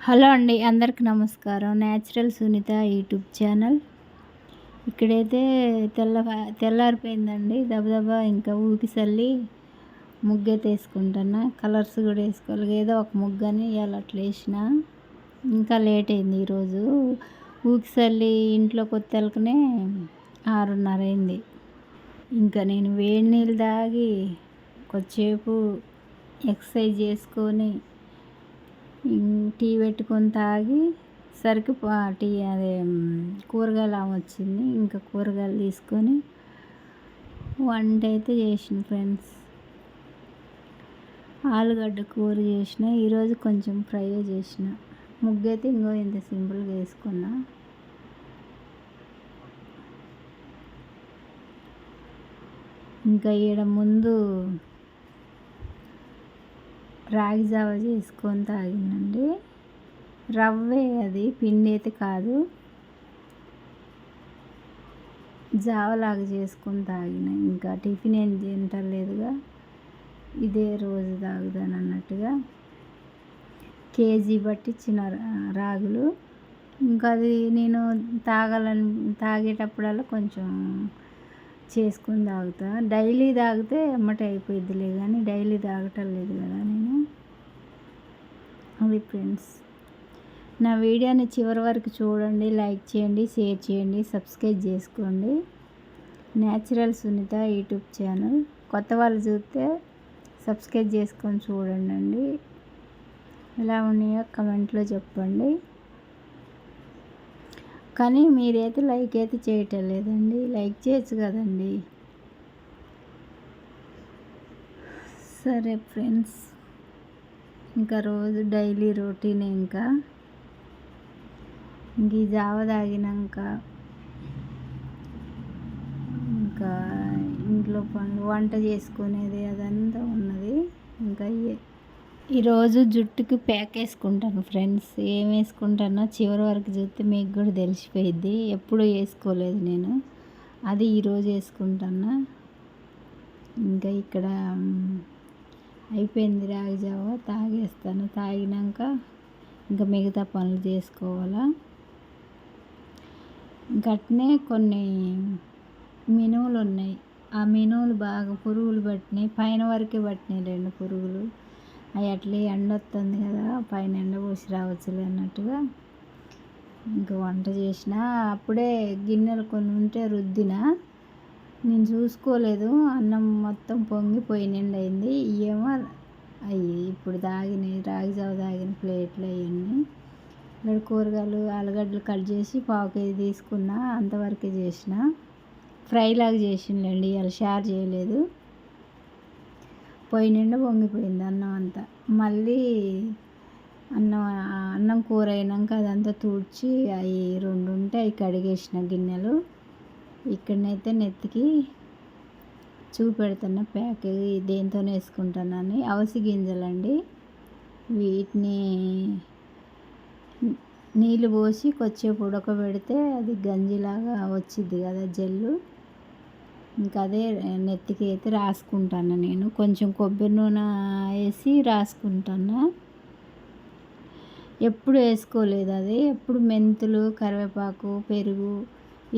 Hello అండి, అందరికి నమస్కారం. Natural Sunitha YouTube channel. ఇక్కడైతే తెల్లారిపోయిందండి. దబదబా ఇంకా ఊకిసల్లి ముగ్గైతే వేసుకుంటున్నా. కలర్స్ కూడా వేసుకోవాలి, ఏదో ఒక ముగ్గని ఇవాళ అట్లా వేసిన. ఇంకా లేట్ అయింది ఈరోజు. ఊకిసల్లి ఇంట్లో కొత్తలకనే 6:30 అయింది. ఇంకా నేను వేడి నీళ్ళు తాగి కొద్దిసేపు ఎక్సర్సైజ్ చేసుకొని టీ పెట్టుకొని తాగి సరికి టీ కూరగాయలు వచ్చింది. ఇంకా కూరగాయలు తీసుకొని వంట అయితే చేసిన ఫ్రెండ్స్. ఆలుగడ్డ కూర చేసిన. ఈరోజు కొంచెం ఫ్రై చేసిన. ముగ్గైతే ఇంత సింపుల్గా వేసుకున్నా. ఇంకా ఈడ ముందు రాగి జావ చేసుకొని తాగినండి. రవ్వే, అది పిండి అయితే కాదు, జావలాగా చేసుకొని తాగిన. ఇంకా టిఫిన్ ఏం తింటలేదుగా, ఇదే రోజు తాగుదాను అన్నట్టుగా కేజీ పట్టించిన రాగులు. ఇంకా అది నేను తాగేటప్పుడల్లా కొంచెం చేసుకొని తాగుతా. డైలీ తాగితే ఎమ్మటే అయిపోయిద్దిలే, కానీ డైలీ తాగటం లేదు కదా నేను. అది ఫ్రెండ్స్, నా వీడియోని చివరి వరకు చూడండి, లైక్ చేయండి, షేర్ చేయండి, సబ్స్క్రైబ్ చేసుకోండి. Natural Sunitha YouTube channel. కొత్త వాళ్ళు చూస్తే సబ్స్క్రైబ్ చేసుకొని చూడండి. ఎలా ఉన్నాయో కమెంట్లో చెప్పండి. కానీ మీరైతే లైక్ అయితే చేయటం లేదండి. లైక్ చేయొచ్చు కదండి. సరే ఫ్రెండ్స్, ఇంకా రోజు డైలీ రొటీన్. ఇంకా ఈ జావ తాగినాక ఇంకా ఇంట్లో పనులు, వంట చేసుకునేది అదంతా ఉన్నది. ఇంకా ఈరోజు జుట్టుకి ప్యాక్ వేసుకుంటాను ఫ్రెండ్స్. ఏం వేసుకుంటానో చివరి వరకు చూస్తే మీకు కూడా తెలిసిపోయిద్ది. ఎప్పుడూ వేసుకోలేదు నేను, అది ఈరోజు వేసుకుంటాను. ఇంకా ఇక్కడ అయిపోయింది రాగి జావ, తాగేస్తాను. తాగినాక ఇంకా మిగతా పనులు చేసుకోవాలా. గట్నే కొన్ని మినువులు ఉన్నాయి. ఆ మినువులు బాగా పురుగులు పట్టినాయి, పైన వరకే పట్టినాయి 2 పురుగులు. అవి అట్లే ఎండ వస్తుంది కదా, పైన ఎండ పోసి రావచ్చులే అన్నట్టుగా ఇంకా వంట చేసిన. అప్పుడే గిన్నెలు కొన్ని ఉంటే రుద్దిన, నేను చూసుకోలేదు. అన్నం మొత్తం పొంగిపోయి నిండైంది. ఏమో అవి ఇప్పుడు తాగినాయి, రాగి జావ తాగిన ప్లేట్లు అవన్నీ. ఇక్కడ కూరగాయలు, ఆలుగడ్డలు కట్ చేసి 1/2 కేజీ తీసుకున్నా. అంతవరకే చేసిన. ఫ్రై లాగా చేసిండండి, ఇవాళ షేర్ చేయలేదు. పొయ్యి నిండా పొంగిపోయింది అన్నం అంతా. మళ్ళీ అన్నం కూర అయినాక అదంతా తుడిచి అవి 2 ఉంటే అవి కడిగేసిన గిన్నెలు. ఇక్కడనైతే నెత్తికి చూపెడుతున్న ప్యాక్ దేంతో వేసుకుంటానని. అవిసె గింజలండి. వీటిని నీళ్ళు పోసి కొద్దిసేపు ఉడకబెడితే అది గంజిలాగా వచ్చిద్ది కదా జెల్లు. ఇంకా అదే నెత్తికి అయితే రాసుకుంటాను నేను. కొంచెం కొబ్బరి నూనె వేసి రాసుకుంటాను. ఎప్పుడు వేసుకోలేదు అది. ఎప్పుడు మెంతులు, కరివేపాకు, పెరుగు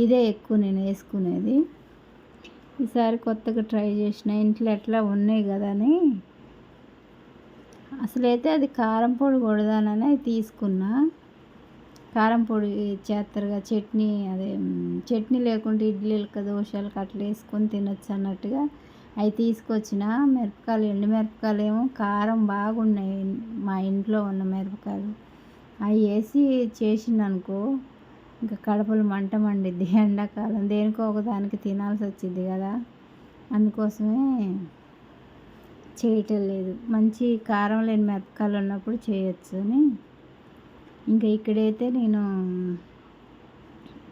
ఇదే ఎక్కువ నేను వేసుకునేది. ఈసారి కొత్తగా ట్రై చేసిన. ఇంట్లో ఎట్లా ఉన్నాయి కదా అని. అసలైతే అది కారం పొడి కొడదానని తీసుకున్నా. కారం పొడి చేస్తారుగా చట్నీ, అదే చట్నీ లేకుంటే ఇడ్లీలకు, దోశలకు అట్లా వేసుకొని తినొచ్చు అన్నట్టుగా అవి తీసుకొచ్చిన. మిరపకాయలు, ఎండు మిరపకాయలు ఏమో కారం బాగున్నాయి, మా ఇంట్లో ఉన్న మిరపకాయలు. అవి వేసి చేసిందనుకో ఇంకా కడుపులు మంట మండిద్ది. ఎండాకాలం దేనికో ఒకదానికి తినాల్సి వచ్చింది కదా, అందుకోసమే చేయటం లేదు. మంచి కారం లేని మిరపకాయలు ఉన్నప్పుడు చేయొచ్చు అని. ఇంకా ఇక్కడైతే నేను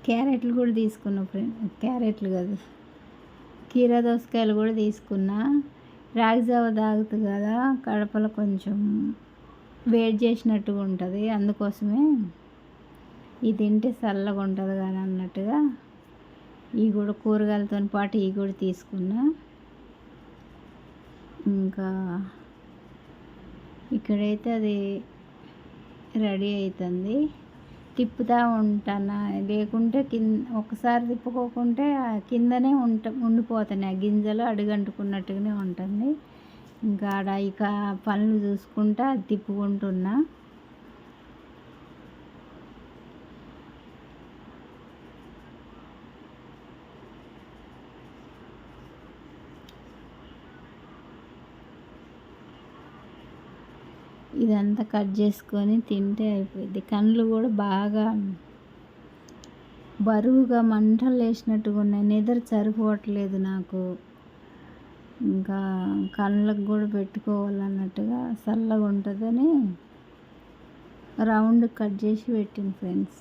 క్యారెట్లు కూడా తీసుకున్నా ఫ్రెండ్. క్యారెట్లు కాదు, కీరా దోసకాయలు కూడా తీసుకున్నా. రాగి జావ తాగుతుంది కదా, కడపలో కొంచెం వేడి చేసినట్టుగా ఉంటుంది. అందుకోసమే ఇది తింటే చల్లగా ఉంటుంది కానీ అన్నట్టుగా ఇవి కూడా కూరగాయలతో పాటు ఇవి కూడా తీసుకున్నా. ఇంకా ఇక్కడైతే అది రెడీ అవుతుంది. తిప్పుతూ ఉంటాను, లేకుంటే ఒకసారి తిప్పుకోకుంటే కిందనే ఉండిపోతున్నాయి, ఆ గింజలు అడుగంటుకున్నట్టుగానే ఉంటుంది. ఇంకా ఆడ ఇక పనులు చూసుకుంటా అది తిప్పుకుంటున్నా. ఇదంతా కట్ చేసుకొని తింటే అయిపోయింది. కళ్ళు కూడా బాగా బరువుగా మంటలు వేసినట్టుగా ఉన్నాయి, నిద్ర సరిపోవట్లేదు నాకు. ఇంకా కళ్ళకు కూడా పెట్టుకోవాలన్నట్టుగా చల్లగా ఉంటుందని రౌండ్ కట్ చేసి పెట్టింది ఫ్రెండ్స్.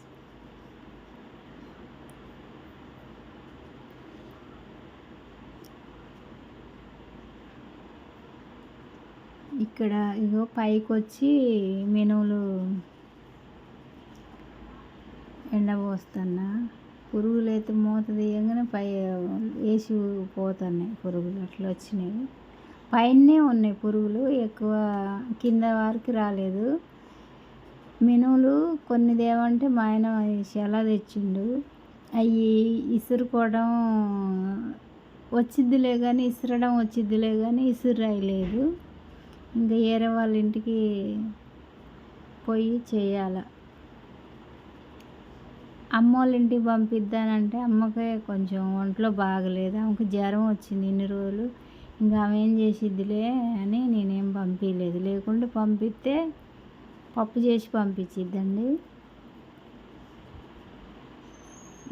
ఇక్కడ ఇగో పైకి వచ్చి మినుములు ఎండబోస్తున్నా. పురుగులు అయితే మూత తీయగానే వేసి పోతున్నాయి పురుగులు, అట్లా వచ్చినాయి. పైనే ఉన్నాయి పురుగులు, ఎక్కువ కింద వరకు రాలేదు. మినుములు కొన్ని దేవంటే మా ఆయన చాలా తెచ్చిండు. అవి ఇసురుకోవడం వచ్చిద్దిలే కానీ, ఇసురడం వచ్చిద్దిలే కానీ ఇసురాయలేదు. ఇంకా వేరే వాళ్ళ ఇంటికి పోయి చేయాల. అమ్మ వాళ్ళ ఇంటికి పంపిద్దానంటే అమ్మకే కొంచెం ఒంట్లో బాగలేదు, ఆమెకు జ్వరం వచ్చింది ఇన్ని రోజులు. ఇంకా ఆమె ఏం చేసిద్దిలే అని నేనేం పంపించలేదు, లేకుంటే పంపిస్తే పప్పు చేసి పంపించిద్దండి.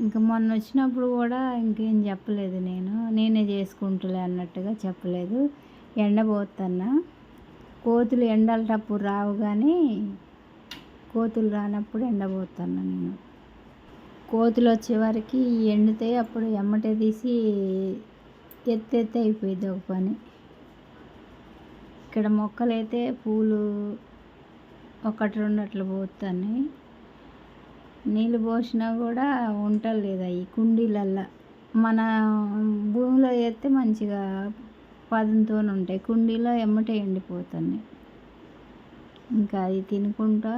ఇంకా మొన్న వచ్చినప్పుడు కూడా ఇంకేం చెప్పలేదు, నేనే చేసుకుంటులే అన్నట్టుగా చెప్పలేదు. ఎండబోతున్నా. కోతులు ఎండలటప్పుడు రావు కానీ కోతులు రానప్పుడు ఎండబోతున్నా నేను. కోతులు వచ్చేవరకు ఎండితే అప్పుడు ఎమ్మటే తీసి ఎత్తి అయిపోయింది ఒక పని. ఇక్కడ మొక్కలైతే పూలు ఒకటి రెండు అట్లా పోతున్నాయి. నీళ్ళు పోసినా కూడా ఉండలేదు అవి కుండీలల్లో. మన భూమిలో వేస్తే మంచిగా పదంతో ఉంటాయి, కుండీలో ఎమ్మటే ఎండిపోతున్నాయి. ఇంకా అది తినుకుంటా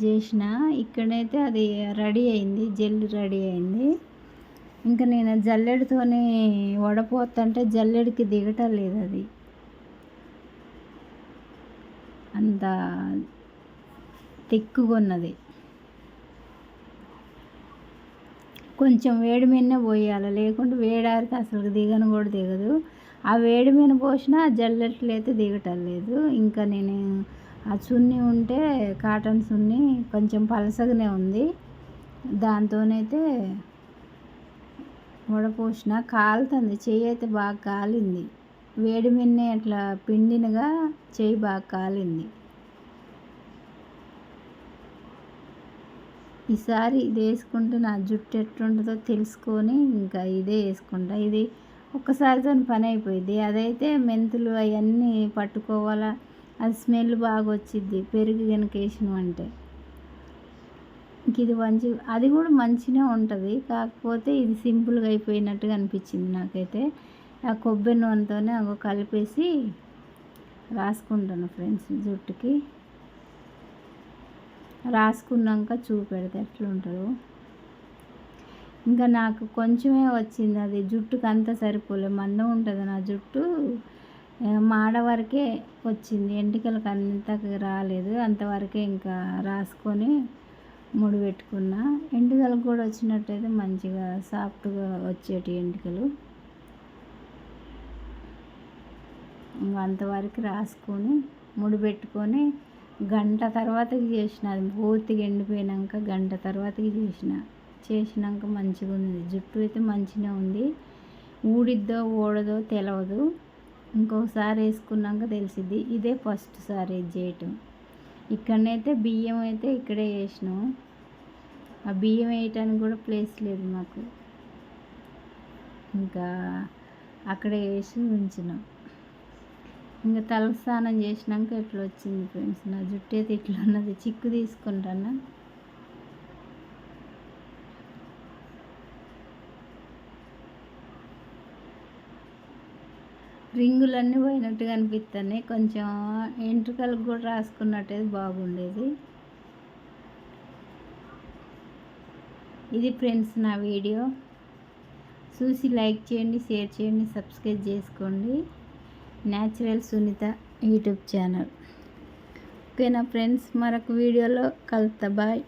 చేసిన. ఇక్కడైతే అది రెడీ అయింది, జల్లి రెడీ అయింది. ఇంకా నేను జల్లెడతోనే వడపోతుంటే జల్లెడికి దిగటం లేదు, అది అంత తిక్కుగా ఉన్నది. కొంచెం వేడి మీదనే పోయాలి, లేకుంటే వేడారికి అసలు దిగను కూడా దిగదు. ఆ వేడి మీద పోసినా జల్లెట్లు అయితే దిగటం లేదు. ఇంకా నేను ఆ చున్నీ ఉంటే కాటన్ చున్నీ కొంచెం పలసగానే ఉంది, దాంతోనైతే వడపోసిన. కాలుతుంది, చెయ్యి అయితే బాగా కాలింది. వేడి మీదనే అట్లా పిండినగా చెయ్యి బాగా కాలింది. ఈసారి ఇది వేసుకుంటే నా జుట్టు ఎట్లుంటుందో తెలుసుకొని ఇంకా ఇదే వేసుకుంటా. ఇది ఒక్కసారితో పని అయిపోయింది. అదైతే మెంతులు అవన్నీ పట్టుకోవాలా, అది స్మెల్ బాగా వచ్చిద్ది పెరుగు కనుక వేసినామంటే. ఇంక ఇది మంచి, అది కూడా మంచిగా ఉంటుంది, కాకపోతే ఇది సింపుల్గా అయిపోయినట్టుగా అనిపించింది నాకైతే. ఆ కొబ్బరి నూనెతోనే కలిపేసి రాసుకుంటాను ఫ్రెండ్స్ జుట్టుకి. రాసుకున్నాక చూపెడితే ఎట్లుంటుందో. ఇంకా నాకు కొంచెమే వచ్చింది, అది జుట్టుకు అంతా సరిపోలే, మందం ఉంటుంది నా జుట్టు, మాడ వరకే వచ్చింది, ఎంటికలకు అంతకు రాలేదు. అంతవరకే ఇంకా రాసుకొని ముడి పెట్టుకున్నా. ఎంటికలకు కూడా వచ్చినట్టయితే మంచిగా సాఫ్ట్గా వచ్చేటి ఎంటికలు. ఇంకా అంతవరకు రాసుకొని ముడి పెట్టుకొని గంట తర్వాతకి చేసిన. అది పూర్తిగా ఎండిపోయినాక గంట తర్వాతకి చేసినాక మంచిగా ఉంది, జుట్టు అయితే మంచిగా ఉంది. ఊడిద్దో ఊడదో తెలియదు, ఇంకొకసారి వేసుకున్నాక తెలిసిద్ది. ఇదే ఫస్ట్ సారి ఇది చేయటం. ఇక్కడనైతే బియ్యం అయితే ఇక్కడే వేసినాం, ఆ బియ్యం వేయటానికి కూడా ప్లేస్ లేదు మాకు, ఇంకా అక్కడే వేసి ఉంచినాం. ఇంకా తలస్నానం చేసినాక ఇట్లా వచ్చింది ఫ్రెండ్స్, నా జుట్టు అయితే ఇట్లా ఉన్నది. చిక్కు తీసుకుంటాను. రింగులన్నీ పోయినట్టుగా అనిపిస్తున్నాయి. కొంచెం ఎంట్రుకలకు కూడా రాసుకున్నట్టయితే బాగుండేది. ఇది ఫ్రెండ్స్ నా వీడియో. చూసి లైక్ చేయండి, షేర్ చేయండి, సబ్స్క్రైబ్ చేసుకోండి. Natural Sunitha YouTube channel. ఓకేనా ఫ్రెండ్స్, మరొక వీడియోలో కలుస్తా. బాయ్.